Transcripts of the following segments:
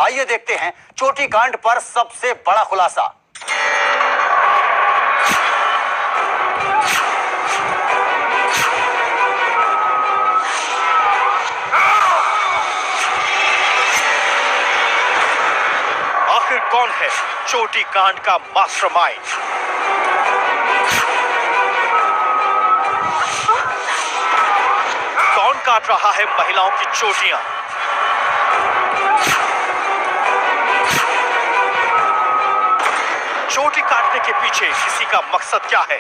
आइए देखते हैं चोटी कांड पर सबसे बड़ा खुलासा। आखिर कौन है चोटी कांड का मास्टरमाइंड? कौन काट रहा है महिलाओं की चोटियां? चोटी काटने के पीछे किसी का मकसद क्या है?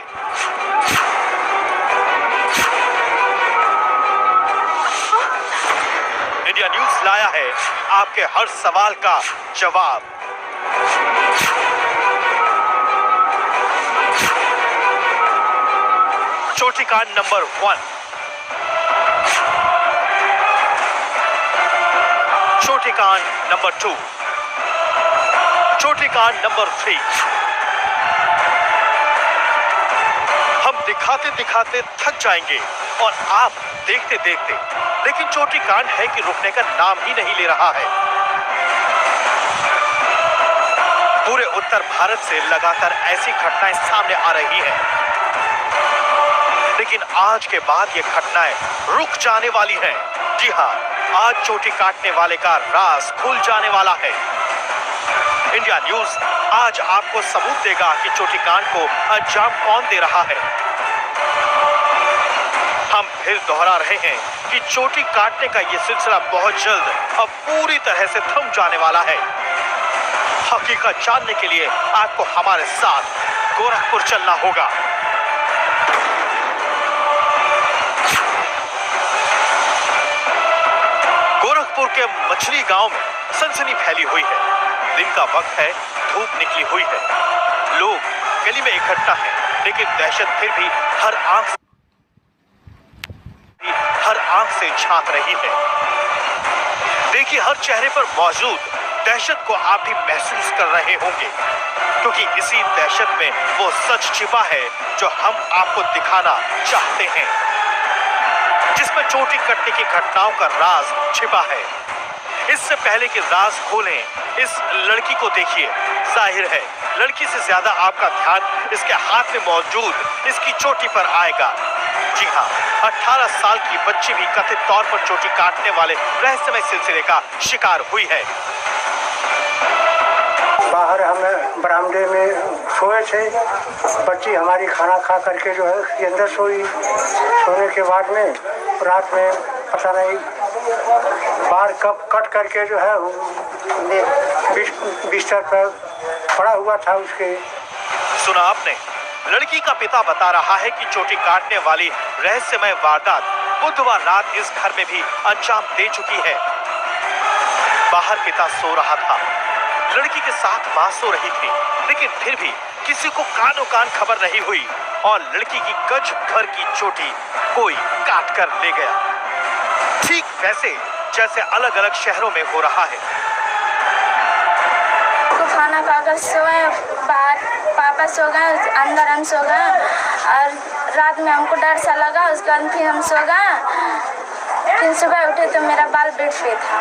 इंडिया न्यूज लाया है आपके हर सवाल का जवाब। चोटी कांड नंबर 1, चोटी कांड नंबर 2, चोटी कांड नंबर 3। हम दिखाते दिखाते थक जाएंगे और आप देखते देखते, लेकिन चोटी कांड है कि रुकने का नाम ही नहीं ले रहा है। पूरे उत्तर भारत से लगातार ऐसी घटनाएं सामने आ रही हैं, लेकिन आज के बाद ये घटनाएं रुक जाने वाली हैं। जी हाँ, आज चोटी काटने वाले का राज खुल जाने वाला है। इंडिया न्यूज आज आपको सबूत देगा कि चोटी कांड को अंजाम कौन दे रहा है। हम फिर दोहरा रहे हैं कि चोटी काटने का ये सिलसिला बहुत जल्द अब पूरी तरह से थम जाने वाला है। हकीकत जानने के लिए आपको हमारे साथ गोरखपुर चलना होगा। गोरखपुर के मछली गांव में सनसनी फैली हुई है। दिन का वक्त है, धूप निकली हुई है, लोग गली में इकट्ठा हैं, लेकिन दहशत फिर भी हर आंख से झांक रही है। देखिए, हर चेहरे पर मौजूद दहशत को आप भी महसूस कर रहे होंगे, क्योंकि इसी दहशत में वो सच छिपा है जो हम आपको दिखाना चाहते हैं, जिसमें चोटी कटने की घटनाओं का राज छिपा है। इससे पहले कि राज खोलें, इस लड़की को देखिए। जाहिर है लड़की से ज्यादा आपका ध्यान इसके हाथ में मौजूद इसकी चोटी पर आएगा। जी हाँ, 18 साल की बच्ची भी कथित तौर पर चोटी काटने वाले रहस्यमय सिलसिले का शिकार हुई है। बाहर हम बरामदे में सोए थे, बच्ची हमारी खाना खा करके जो है अंदर सोई। सोने के बाद में रात में पता नहीं बाहर कब कट करके जो है बिस्तर पर पड़ा हुआ था उसके। सुना आपने, लड़की का पिता बता रहा है कि चोटी काटने वाली रहस्यमय वारदात बुधवार रात इस घर में भी अंजाम दे चुकी है। बाहर पिता सो रहा था, लड़की के साथ मां सो रही थी, लेकिन फिर भी किसी को कानों कान खबर नहीं हुई और लड़की की गज भर की चोटी कोई काट कर ले गया। ठीक वैसे जैसे अलग अलग शहरों में हो रहा है। तो खाना खाकर सोए, बाहर पापा सो गए, अंदर हम सो गए और रात में हमको डर सा लगा। उसके बाद फिर हम सो गए, फिर सुबह उठे तो मेरा बाल बेड पे था।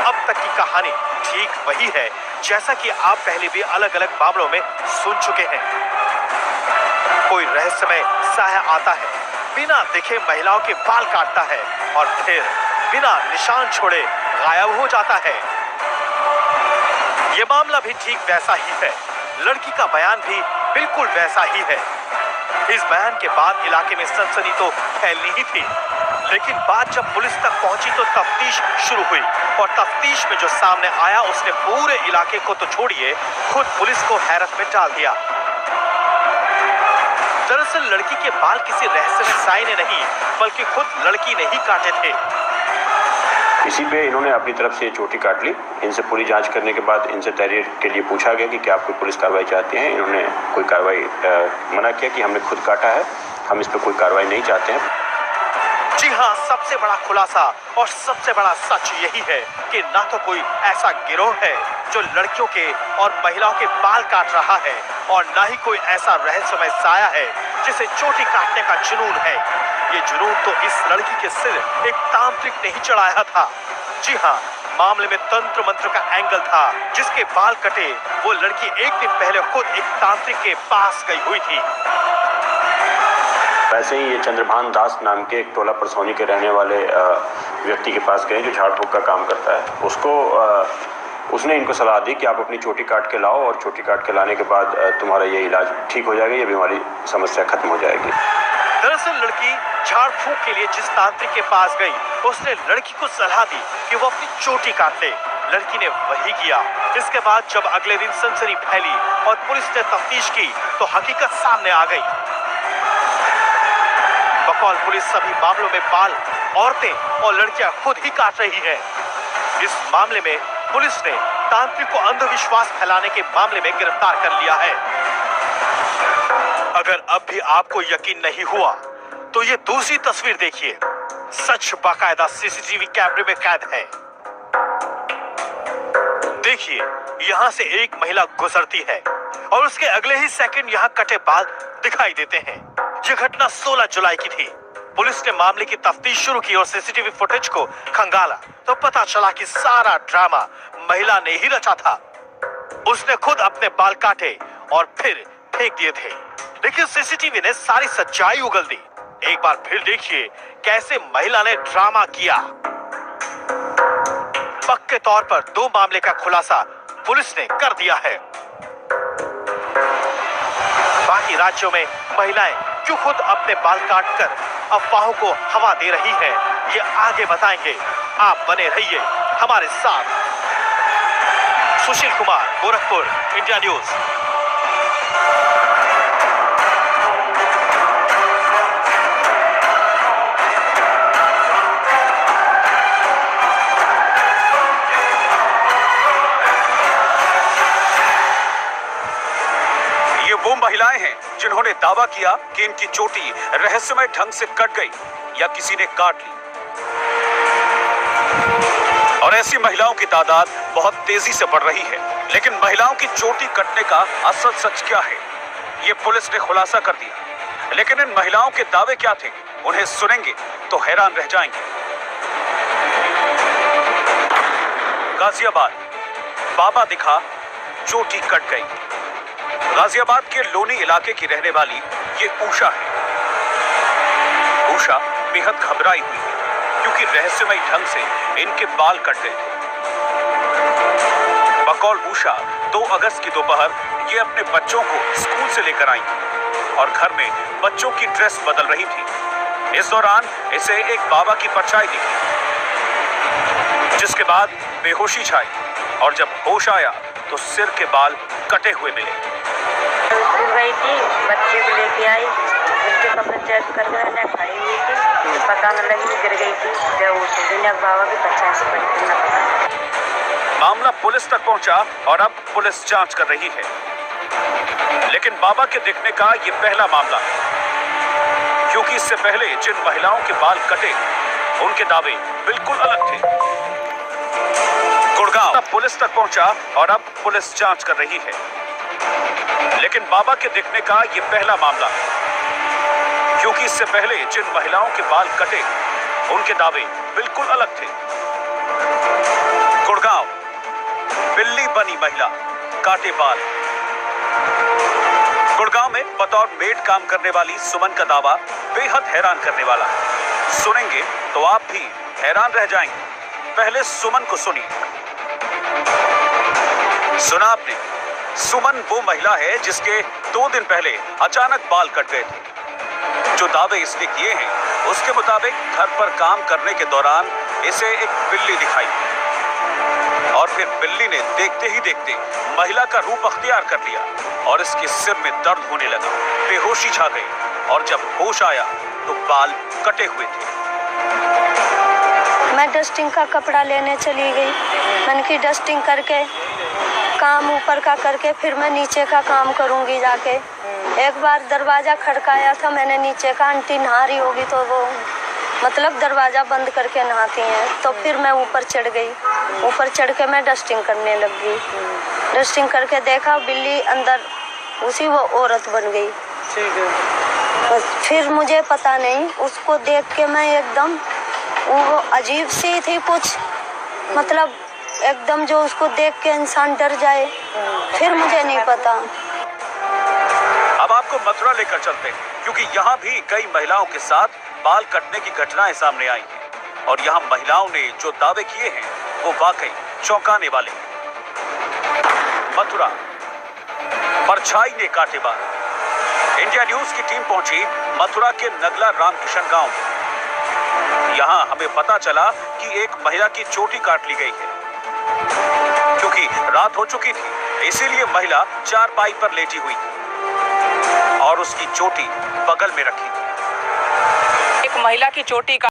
अब तक की कहानी ठीक वही है जैसा कि आप पहले भी अलग अलग मामलों में सुन चुके हैं। कोई रहस्यमय साया आता है, बिना देखे महिलाओं के बाल काटता है और फिर बिना निशान छोड़े गायब हो जाता है। ये मामला भी ठीक वैसा ही है। लड़की का बयान भी बिल्कुल वैसा ही है। इस बयान के बाद इलाके में सनसनी तो फैलनी ही थी, लेकिन बात जब पुलिस तक पहुंची तो तफ्तीश शुरू हुई और तफ्तीश में जो सामने आया उसने पूरे इलाके को तो छोड़िए, खुद पुलिस को हैरत में डाल दिया। दरअसल लड़की के बाल किसी रहस्यमय साए ने नहीं, बल्कि खुद लड़की ने ही काटे थे। इसी पे इन्होंने अपनी तरफ से चोटी काट ली। इनसे पूरी जांच करने के बाद इनसे तहरीर के लिए पूछा गया कि क्या आप कोई पुलिस कार्रवाई चाहते हैं। इन्होंने कोई कार्रवाई मना किया कि हमने खुद काटा है, हम इस पर कोई कार्रवाई नहीं चाहते हैं। जी हाँ, सबसे बड़ा खुलासा और सबसे बड़ा सच यही है कि ना तो कोई ऐसा गिरोह है जो लड़कियों के और महिलाओं के बाल काट रहा है और ना ही कोई ऐसा रहस्यमय साया है जिसे चोटी काटने का जुनून है। ये जुनून तो इस लड़की के सिर एक तांत्रिक ने ही चढ़ाया था। जी हाँ, मामले में तंत्र मंत्र का एंगल था। जिसके बाल कटे वो लड़की एक दिन पहले खुद एक तांत्रिक के पास गई हुई थी। वैसे ही ये चंद्रभान दास नाम के एक टोला परसौनी के रहने वाले व्यक्ति के पास गए जो झाड़ फूक का काम करता है। उसने इनको सलाह दी कि आप अपनी चोटी काट के लाओ और चोटी काट के लाने के बाद तुम्हारा ये इलाज ठीक हो जाएगा, ये बीमारी समस्या खत्म हो जाएगी। दरअसल लड़की झाड़ फूक के लिए जिस तांत्रिक के पास गई उसने लड़की को सलाह दी कि वो अपनी चोटी काट ले। लड़की ने वही किया। इसके बाद जब अगले दिन सनसनी फैली और पुलिस ने तफ्तीश की तो हकीकत सामने आ गई। बकौल पुलिस सभी मामलों में बाल औरतें और लड़कियां खुद ही काट रही हैं। इस मामले में पुलिस ने तांत्रिक को अंधविश्वास फैलाने के मामले में गिरफ्तार कर लिया है। अगर अब भी आपको यकीन नहीं हुआ तो ये दूसरी तस्वीर देखिए। सच बाकायदा सीसीटीवी कैमरे में कैद है। देखिए, यहाँ से एक महिला गुजरती है और उसके अगले ही सेकंड यहाँ कटे बाल दिखाई देते हैं। ये घटना 16 जुलाई की थी। पुलिस ने मामले की तफ्तीश शुरू की और सीसीटीवी फुटेज को खंगाला तो पता चला कि सारा ड्रामा महिला ने ही रचा था। उसने खुद अपने बाल काटे और फिर फेंक दिए थे, लेकिन सीसीटीवी ने सारी सच्चाई उगल दी। एक बार फिर देखिए कैसे महिला ने ड्रामा किया। पक्के तौर पर 2 मामले का खुलासा पुलिस ने कर दिया है। बाकी राज्यों में महिलाएं क्यों खुद अपने बाल काटकर अफवाहों को हवा दे रही हैं, ये आगे बताएंगे। आप बने रहिए हमारे साथ। Sushil Kumar, Gorakhpur, India news. वो महिलाएं हैं जिन्होंने दावा किया कि इनकी चोटी रहस्यमय ढंग से कट गई या किसी ने काट ली, और ऐसी महिलाओं की तादाद बहुत तेजी से बढ़ रही है। लेकिन महिलाओं की चोटी कटने का असल सच क्या है, ये पुलिस ने खुलासा कर दिया। लेकिन इन महिलाओं के दावे क्या थे, उन्हें सुनेंगे तो हैरान रह जाएंगे। गाजियाबाद, बाबा दिखा, चोटी कट गई। गाजियाबाद के लोनी इलाके की रहने वाली ये उषा है। उषा बेहद घबराई हुई है क्योंकि रहस्यमय ढंग से इनके बाल कट गए थे। बकौल उषा 2 अगस्त की दोपहर ये अपने बच्चों को स्कूल से लेकर आई और घर में बच्चों की ड्रेस बदल रही थी। इस दौरान इसे एक बाबा की परछाई दिखी, जिसके बाद बेहोशी छाई और जब होश आया तो सिर के बाल कटे हुए मिले। गई थी, बच्चे को लेके आई, उनके कपड़े चेक करके मैंने खड़ी हुई थी तो पता न लगी गिर गई थी। जब उठे बाबा की 50 पड़ी थी। मामला पुलिस तक पहुंचा और अब पुलिस जांच कर रही है। लेकिन बाबा के दिखने का ये पहला मामला है, क्योंकि इससे पहले जिन महिलाओं के बाल कटे उनके दावे बिल्कुल अलग थे। गुड़गांव पुलिस तक पहुंचा और अब पुलिस जांच कर रही है। लेकिन बाबा के दिखने का ये पहला मामला है, क्योंकि इससे पहले जिन महिलाओं के बाल कटे उनके दावे बिल्कुल अलग थे। गुड़गांव, बिल्ली बनी महिला, काटे बाल। गुड़गांव में बतौर मेड काम करने वाली सुमन का दावा बेहद हैरान करने वाला है। सुनेंगे तो आप भी हैरान रह जाएंगे। पहले सुमन को सुनिए। सुना आपने, सुमन वो महिला है जिसके 2 दिन पहले अचानक बाल कट गए थे। जो दावे इसने किए हैं उसके मुताबिक घर पर काम करने के दौरान इसे एक बिल्ली दिखाई और फिर बिल्ली ने देखते ही देखते महिला का रूप अख्तियार कर लिया और इसके सिर में दर्द होने लगा, बेहोशी छा गई और जब होश आया तो बाल कटे हुए थे। मैं डस्टिंग का कपड़ा लेने चली गई। मैंने की डस्टिंग करके काम ऊपर का करके फिर मैं नीचे का काम करूंगी जाके। एक बार दरवाज़ा खड़काया था मैंने नीचे का, आंटी नहा रही होगी तो वो मतलब दरवाज़ा बंद करके नहाती हैं। तो फिर मैं ऊपर चढ़ गई। ऊपर चढ़ के मैं डस्टिंग करने लग गई। डस्टिंग करके देखा बिल्ली अंदर उसी वो औरत बन गई। ठीक है। बस फिर मुझे पता नहीं, उसको देख के मैं एकदम वो अजीब सी थी कुछ, मतलब एकदम जो उसको देख के इंसान डर जाए, फिर मुझे नहीं पता। अब आपको मथुरा लेकर चलते हैं, क्योंकि यहाँ भी कई महिलाओं के साथ बाल कटने की घटनाएं सामने आई हैं और यहाँ महिलाओं ने जो दावे किए हैं वो वाकई चौंकाने वाले हैं। मथुरा, परछाई ने काटे बाल। इंडिया न्यूज की टीम पहुंची मथुरा के नगला रामकिशन गांव में। यहां हमें पता चला कि एक महिला की चोटी काट ली गई है। क्योंकि रात हो चुकी थी, इसीलिए महिला चारपाई पर लेटी हुई थी और उसकी चोटी बगल में रखी थी। एक महिला की चोटी